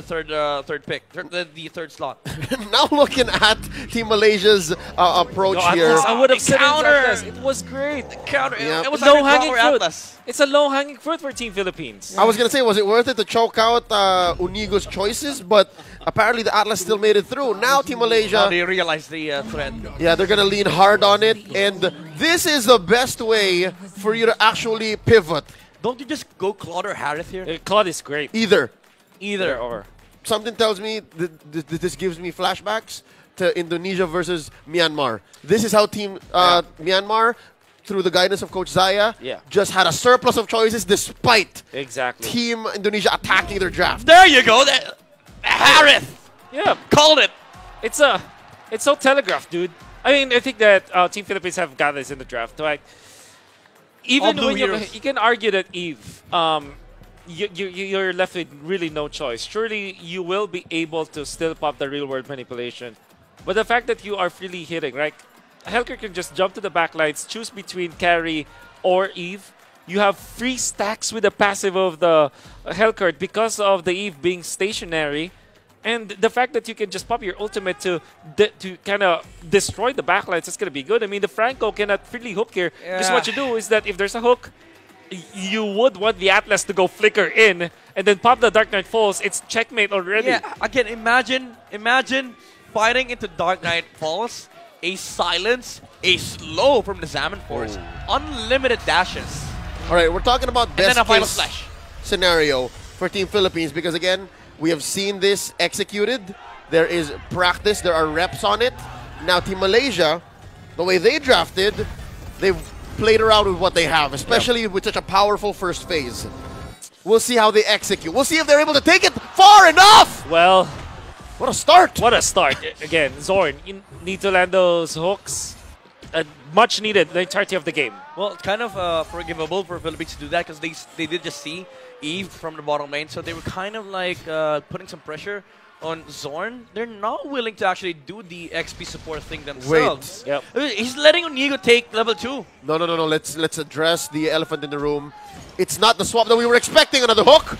third pick, the third slot. Now looking at Team Malaysia's approach here. I would have said counter. it was great. Counter. Yep. It was Low-hanging for fruit. Atlas. It's a low-hanging fruit for Team Philippines. I was going to say, was it worth it to choke out Unigo's choices? But apparently the Atlas still made it through. Now Team Now Malaysia, they realize the threat. yeah, they're going to lean hard on it. And this is the best way for you to actually pivot. Don't you just go Claude or Harith here? Claude is great. Either. Either or. Something tells me this gives me flashbacks to Indonesia versus Myanmar. This is how Team Myanmar, through the guidance of Coach Zaya, just had a surplus of choices despite Team Indonesia attacking their draft. There you go. Harith. Yeah. Called it. It's so telegraphed, dude. I mean, I think that Team Philippines have got this in the draft. Like, even when you can argue that Eve, you're left with really no choice. Surely you will be able to still pop the real world manipulation. But the fact that you are freely hitting, right? Helker can just jump to the backlines, choose between carry or Eve. You have free stacks with the passive of the Helker because of the Eve being stationary. And the fact that you can just pop your ultimate to kind of destroy the backlines is going to be good. I mean, the Franco cannot freely hook here. Because what you do is that if there's a hook, you would want the Atlas to go flicker in and then pop the Dark Knight Falls. It's checkmate already. Yeah, again, imagine fighting into Dark Knight Falls, a silence, a slow from the Salmon Force, unlimited dashes. All right, we're talking about best and then a final case slash scenario for Team Philippines because, again, we have seen this executed. There is practice. There are reps on it. Now, Team Malaysia, the way they drafted, they've played around with what they have, especially with such a powerful first phase. We'll see how they execute. We'll see if they're able to take it far enough. Well, what a start. What a start. Again, Zorn, you need to land those hooks. Much needed the entirety of the game. Well, it's kind of forgivable for Philippines to do that because they did just see Eve from the bottom lane, so they were kind of like putting some pressure on Zorn. They're not willing to actually do the XP support thing themselves. Wait. Yep. He's letting Unigo take level 2. No. Let's address the elephant in the room. It's not the swap that we were expecting. Another hook.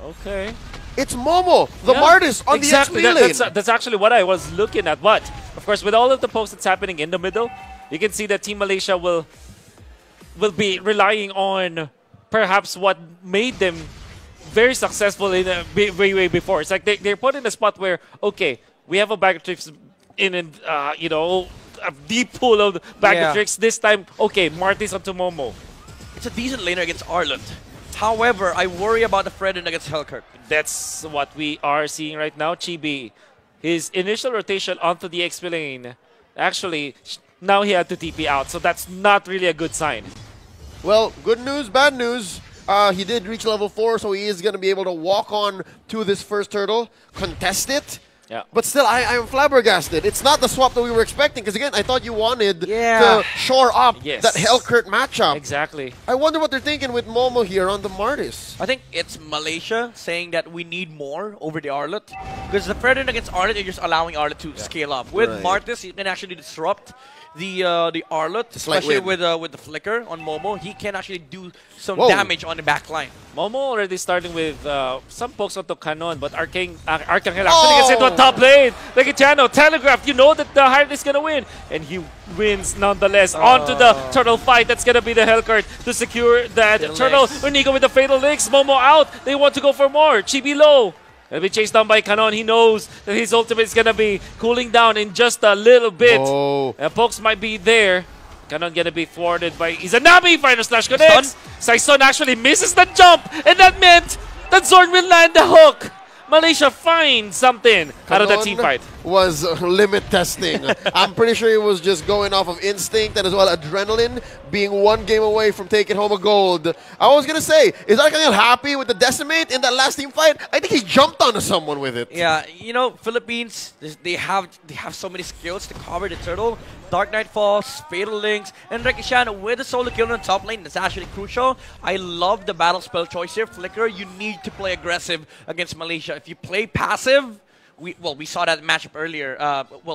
Okay. It's Momo, the Martis on the XP lane. That's actually what I was looking at. But, of course, with all of the posts that's happening in the middle, you can see that Team Malaysia will be relying on perhaps what made them very successful in way before. It's like they're put in a spot where, okay, we have a bag of tricks in a deep pool of bag of tricks. This time, okay, Martis onto Momo. It's a decent laner against Arlott. However, I worry about the Fredden against Hellkirk. That's what we are seeing right now. Chibi, his initial rotation onto the XP lane, actually, now he had to TP out, so that's not really a good sign. Well, good news, bad news. He did reach level 4, so he is going to be able to walk on to this first turtle, contest it. Yeah. But still, I am flabbergasted. It's not the swap that we were expecting, because again, I thought you wanted to shore up that Hellkurt matchup. Exactly. I wonder what they're thinking with Momo here on the Martis. I think it's Malaysia saying that we need more over the Arlott. Because the Fredden against Arlott, you're just allowing Arlott to scale up. With Martis, you can actually disrupt the Arlott, especially with the flicker on Momo. He can actually do some damage on the back line. Momo already starting with some pokes onto Canon, but Arcangel actually gets into a top lane. Legitiano, telegraphed, you know that the Hive is going to win. And he wins nonetheless. Onto the turtle fight. That's going to be the Hellcurt to secure that turtle. Unigo with the Fatal Links. Momo out. They want to go for more. Chibi low. He'll be chased down by Canon. He knows that his ultimate is going to be cooling down in just a little bit. Pokes might be there. Canon going to be thwarted by Izanami. Final slash connects. Saison actually misses the jump. And that meant that Zorn will land the hook. Malaysia finds something out of that team fight. Was limit testing. I'm pretty sure he was just going off of instinct and as well adrenaline, being one game away from taking home a gold. I was going to say, is Arcangel happy with the decimate in that last team fight? I think he jumped onto someone with it. Yeah, you know, Philippines, they have so many skills to cover the turtle. Dark Knight Falls, Fatal Links, and Rekishan with the solo kill on top lane. That's actually crucial. I love the battle spell choice here. Flicker, you need to play aggressive against Malaysia. If you play passive, we saw that matchup earlier,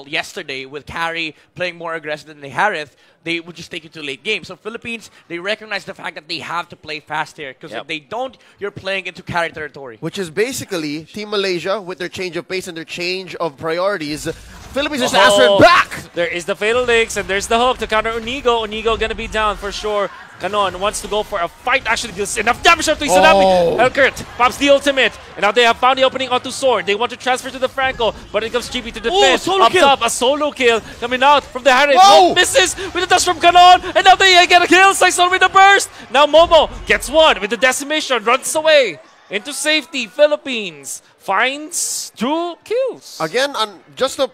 yesterday with Carry playing more aggressive than the Harith, they would just take it to late game. So Philippines, they recognize the fact that they have to play fast here, because if they don't, you're playing into Carry territory. Which is basically Team Malaysia with their change of pace and their change of priorities. Philippines just answered back! There is the Fatal Links, and there's the hook to counter Unigo. Unigo gonna be down for sure. Kanon wants to go for a fight. Actually, deals enough damage to Izanami. Helkert pops the ultimate, and now they have found the opening onto Sword. They want to transfer to the Franco, but it comes GB to defend. Up top, a solo kill coming out from the Harry. Misses with a touch from Kanon, and now they get a kill. Saison with the burst. Now Momo gets one with the decimation, runs away into safety. Philippines finds 2 kills. Again, just to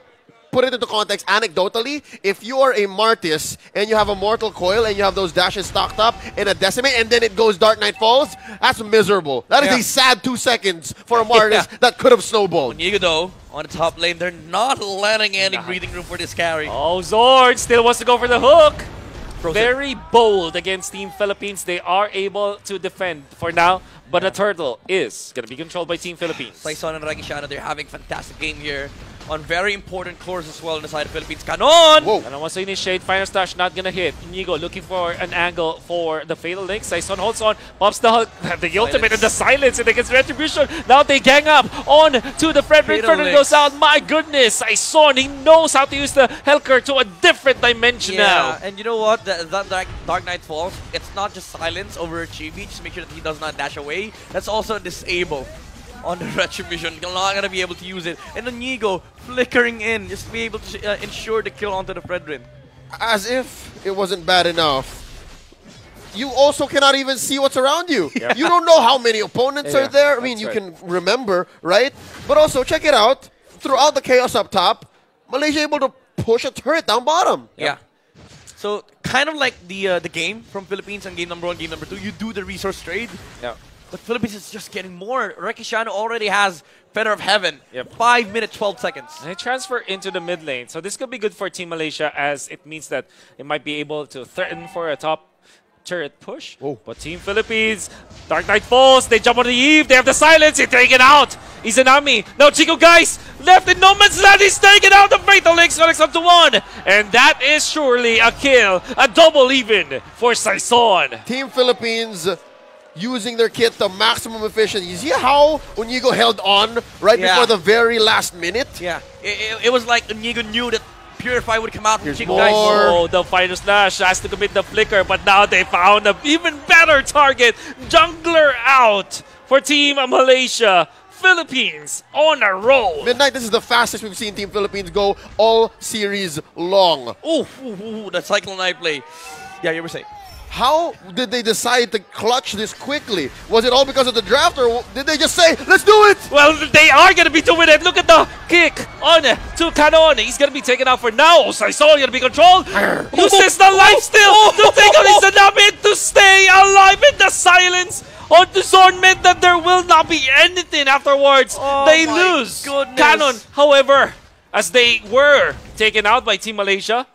put it into context, anecdotally, if you are a Martis and you have a Mortal Coil and you have those dashes stocked up in a Decimate and then it goes Dark Knight Falls, that's miserable. That is a sad 2 seconds for a Martis that could have snowballed. Unigo, though, on the top lane, they're not letting any breathing room for this Carry. Oh, Zord still wants to go for the hook. Very bold against Team Philippines. They are able to defend for now, but the turtle is going to be controlled by Team Philippines. Saison and Regishano, they're having fantastic game here on very important cores as well on the side of Philippines. Kanon! Kanon wants to initiate. Final Stash not gonna hit. Inigo looking for an angle for the Fatal Link. Saison holds on, pops the ultimate and the silence, and they get Retribution. Now they gang up on to the Frederick. Frederick goes out. My goodness, Saison, he knows how to use the Helker to a different dimension now. And you know what? That Dark Knight Falls, it's not just silence over Chibi, just make sure that he does not dash away. That's also disable on the Retribution. You're not going to be able to use it. And then Nigo flickering in, just to be able to ensure the kill onto the Fredrin. As if it wasn't bad enough, you also cannot even see what's around you. You don't know how many opponents are there. I mean, you can remember, right? But also, check it out. Throughout the chaos up top, Malaysia able to push a turret down bottom. Yeah. So, kind of like the game from Philippines and game number 1, game number 2, you do the resource trade. But Philippines is just getting more. Rekishano already has Feather of Heaven. 5 minutes, 12 seconds. And they transfer into the mid lane. So this could be good for Team Malaysia, as it means that it might be able to threaten for a top turret push. But Team Philippines, Dark Knight Falls, they jump on the Eve, they have the silence, they take it out. Izanami, now Chico guys, left in no man's land, he's taking out the Fatal Links, connects up to 1. And that is surely a kill, a double even for Saison. Team Philippines using their kit to maximum efficiency. You see how Unigo held on right before the very last minute? It was like Unigo knew that Purify would come out from Chico guys. Oh, the final slash has to commit the flicker, but now they found an even better target. Jungler out for Team Malaysia. Philippines on a roll. Midnight, this is the fastest we've seen Team Philippines go all series long. That Cyclone Eye play. Yeah, you were saying. How did they decide to clutch this quickly? Was it all because of the draft, or did they just say, let's do it? Well, they are going to be doing it. Look at the kick on to Kanon. He's going to be taken out for now. Saison going to be controlled. Uses the life steal to take on Izanami to stay alive in the silence. On the zone meant that there will not be anything afterwards. They lose. Kanon, however, as they were taken out by Team Malaysia.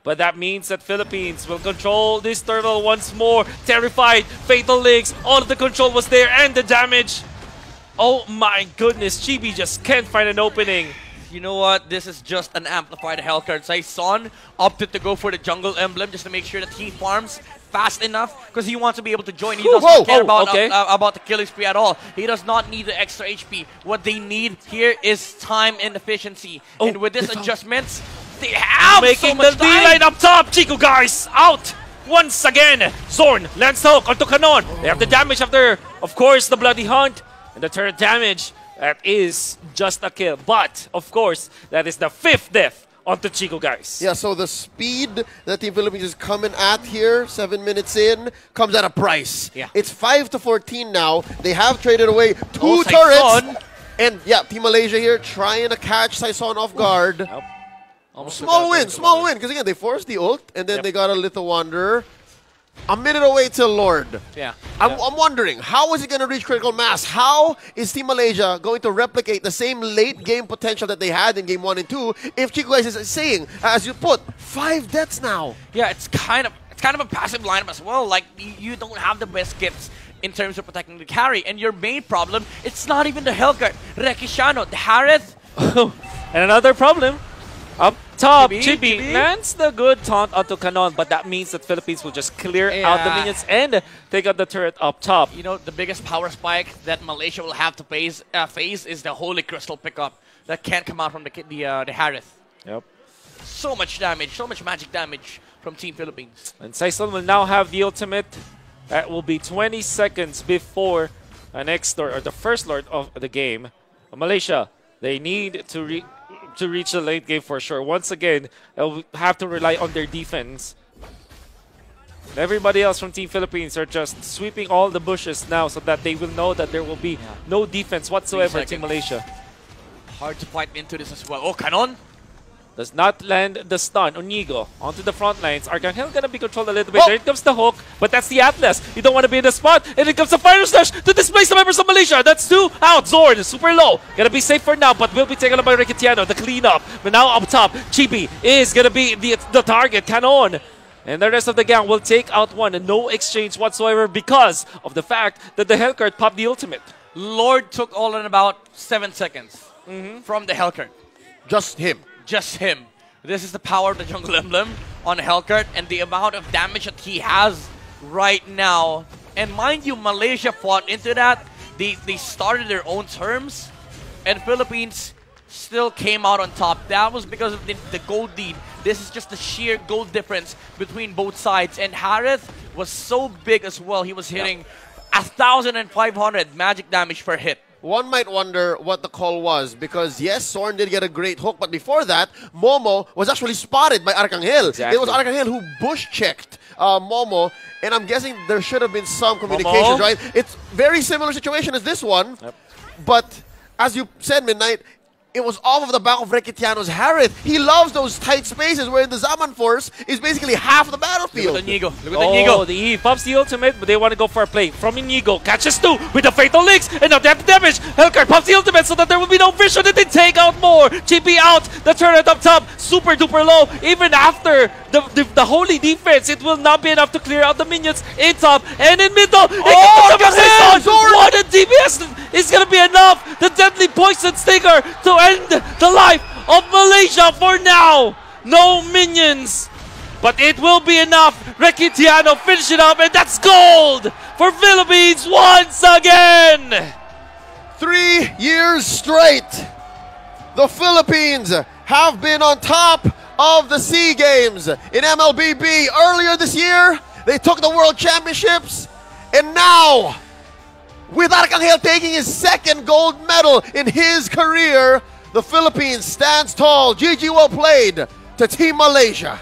But that means that Philippines will control this turtle once more. Terrified, Fatal Links, all of the control was there and the damage. Oh my goodness, Chibi just can't find an opening. You know what? This is just an amplified Hellcard. Saison opted to go for the jungle emblem just to make sure that he farms fast enough because he wants to be able to join. He does not care about the killing spree at all. He does not need the extra HP. What they need here is time and efficiency. And with this adjustments, they have making so much the D-line up top. Chico guys out once again. Zorn lands hook onto Kanon. They have the damage after, of course, the Bloody Hunt and the turret damage. That is just a kill. But, of course, that is the 5th death onto Chico guys. Yeah, so the speed that Team Philippines is coming at here, 7 minutes in, comes at a price. It's 5-14 now. They have traded away 2 turrets. And yeah, Team Malaysia here trying to catch Saison off guard. Small win, because again, they forced the ult, and then they got a Little Wanderer. A minute away till Lord. I'm wondering, how is he going to reach critical mass? How is Team Malaysia going to replicate the same late game potential that they had in game 1 and 2 if Chico guys is saying, as you put, 5 deaths now? Yeah, it's kind of a passive lineup as well. Like, you don't have the best kits in terms of protecting the carry. And your main problem, it's not even the Hellguard. Rekishano, the Harith, And another problem. Up top, Chibi lands the good taunt onto Canon, but that means that Philippines will just clear out the minions and take out the turret up top. You know, the biggest power spike that Malaysia will have to face is the Holy Crystal pickup that can't come out from the Harith. Yep. So much damage, so much magic damage from Team Philippines. And Saison will now have the ultimate. That will be 20 seconds before the next Lord, or the first Lord of the game. Malaysia, they need to reach the late game for sure. Once again, they'll have to rely on their defense. Everybody else from Team Philippines are just sweeping all the bushes now so that they will know that there will be no defense whatsoever in Team Malaysia. Hard to fight into this as well. Oh, Canon! Does not land the stun. Onigo onto the front lines. Arcangel gonna be controlled a little bit. There it comes the hook, but that's the Atlas. You don't want to be in the spot. And it comes the Fire Slash to displace the members of Malaysia. That's 2 out. Zord is super low. Gonna be safe for now, but will be taken up by Riquitiano. The cleanup. But now up top, Chibi is gonna be the target. Canon. And the rest of the gang will take out one. And no exchange whatsoever because of the fact that the Hellcurt popped the ultimate. Lord took all in about 7 seconds from the Hellcurt. Just him. Just him. This is the power of the Jungle Emblem on Hellcurt and the amount of damage that he has right now. And mind you, Malaysia fought into that. They started their own terms, and Philippines still came out on top. That was because of the gold lead. This is just the sheer gold difference between both sides. And Harith was so big as well. He was hitting 1,500 magic damage per hit. One might wonder what the call was because, yes, Sorn did get a great hook, but before that, Momo was actually spotted by Arcangel. Exactly. It was Arcangel who bush-checked Momo, and I'm guessing there should have been some communications, right? It's very similar situation as this one, but as you said, Midnight, it was off of the back of Riquitiano's Harith. He loves those tight spaces where the Zaman Force is basically half the battlefield. Look at Inigo. Look at Inigo. The Eve pops the ultimate, but they want to go for a play. From Inigo, catches 2 with the Fatal Links, and now depth damage. Hellcurt pops the ultimate so that there will be no vision, and they take out more. GP out, the turret up top, super duper low. Even after the holy defense, it will not be enough to clear out the minions in top and in middle. What a DPS is going to be enough. The deadly poison stinger to end the life of Malaysia for now. No minions, but it will be enough. Riquitiano finish it up, and that's gold for Philippines once again. 3 years straight, the Philippines have been on top of the Seagames in Mlbb. Earlier this year, they took the World Championships, and now, with Arcangel taking his 2nd gold medal in his career, the Philippines stands tall. GG, well played to Team Malaysia.